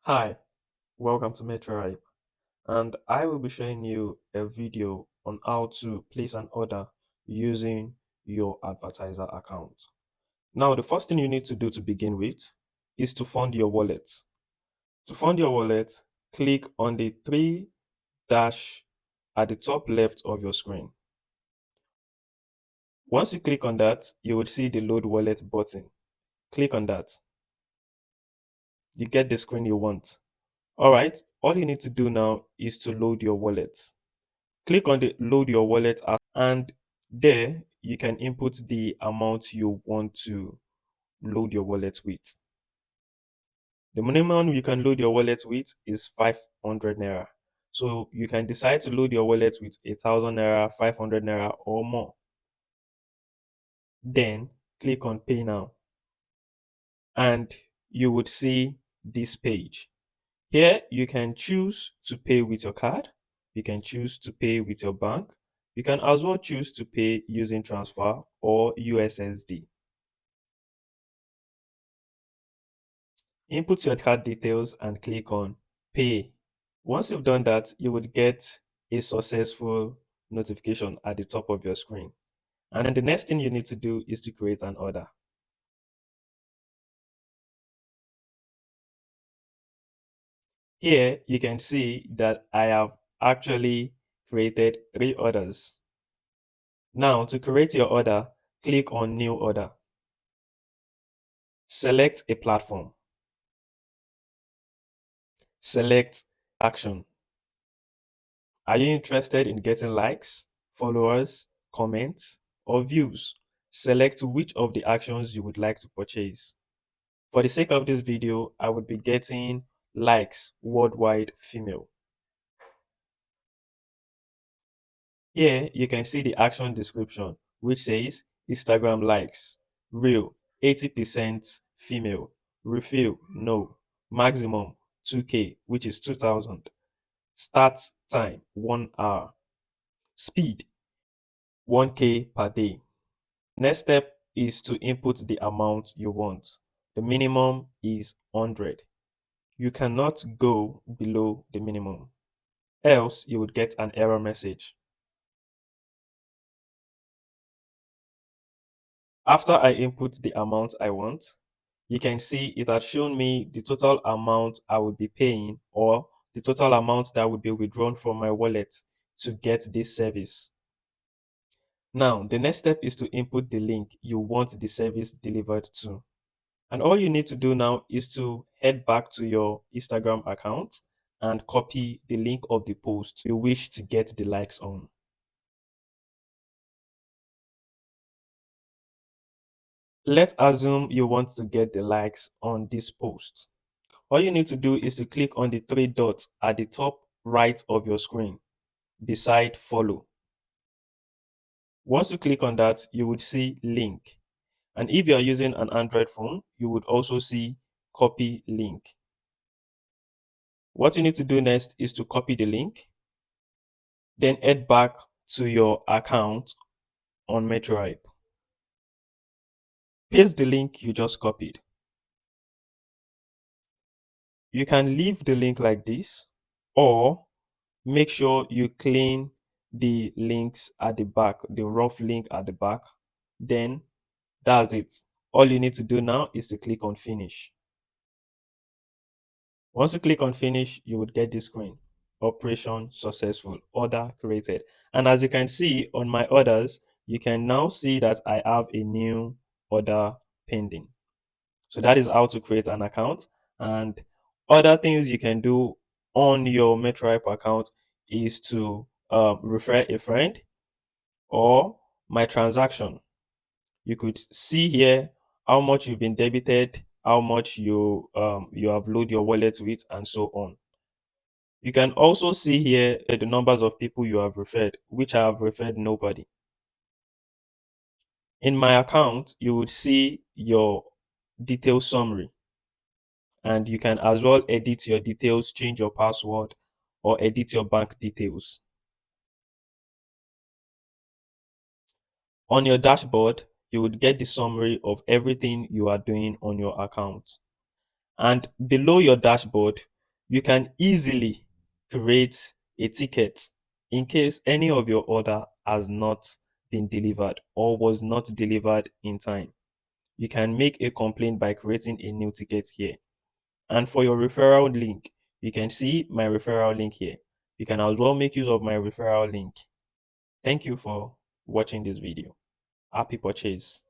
Hi, welcome to MetroHype, and I will be showing you a video on how to place an order using your advertiser account. Now, the first thing you need to do to begin with is to fund your wallet. To fund your wallet, click on the three dash at the top left of your screen. Once you click on that, you will see the load wallet button. Click on that. You get the screen you want. All right, all you need to do now is to load your wallet. Click on the load your wallet app, and there you can input the amount you want to load your wallet with. The minimum you can load your wallet with is 500 naira. So you can decide to load your wallet with 1,000 naira, 500 naira, or more. Then click on pay now, and you would see this page. Here you can choose to pay with your card. You can choose to pay with your bank. You can as well choose to pay using transfer or USSD. Input your card details and click on pay. Once you've done that, you would get a successful notification at the top of your screen. And then the next thing you need to do is to create an order. Here you can see that I have actually created 3 orders. Now to create your order, click on new order. Select a platform. Select action. Are you interested in getting likes, followers, comments, or views? Select which of the actions you would like to purchase. For the sake of this video, I would be getting likes worldwide female. Here you can see the action description, which says Instagram likes, real 80% female, refill no, maximum 2K, which is 2000, start time 1 hour, speed 1K per day. Next step is to input the amount you want. The minimum is 100. You cannot go below the minimum, else you would get an error message. After I input the amount I want, you can see it has shown me the total amount I would be paying, or the total amount that would be withdrawn from my wallet to get this service. Now, the next step is to input the link you want the service delivered to. And all you need to do now is to head back to your Instagram account and copy the link of the post you wish to get the likes on. Let's assume you want to get the likes on this post. All you need to do is to click on the 3 dots at the top right of your screen beside follow. Once you click on that, you would see link. And if you are using an Android phone, you would also see copy link. What you need to do next is to copy the link, then head back to your account on MetroHype. Paste the link you just copied. You can leave the link like this, or make sure you clean the links at the back, the rough link at the back. Then that's it. All you need to do now is to click on finish. Once you click on finish, you would get this screen. Operation successful, order created. And as you can see on my orders, you can now see that I have a new order pending. So that is how to create an account. And other things you can do on your MetroHype account is to refer a friend, or my transaction. You could see here how much you've been debited, how much you have loaded your wallet with, and so on. You can also see here the numbers of people you have referred, which I have referred nobody. In my account, you would see your detail summary, and you can as well edit your details, change your password, or edit your bank details. On your dashboard, you would get the summary of everything you are doing on your account. And below your dashboard, you can easily create a ticket in case any of your order has not been delivered or was not delivered in time. You can make a complaint by creating a new ticket here. And for your referral link, you can see my referral link here. You can as well make use of my referral link. Thank you for watching this video. Happy purchase.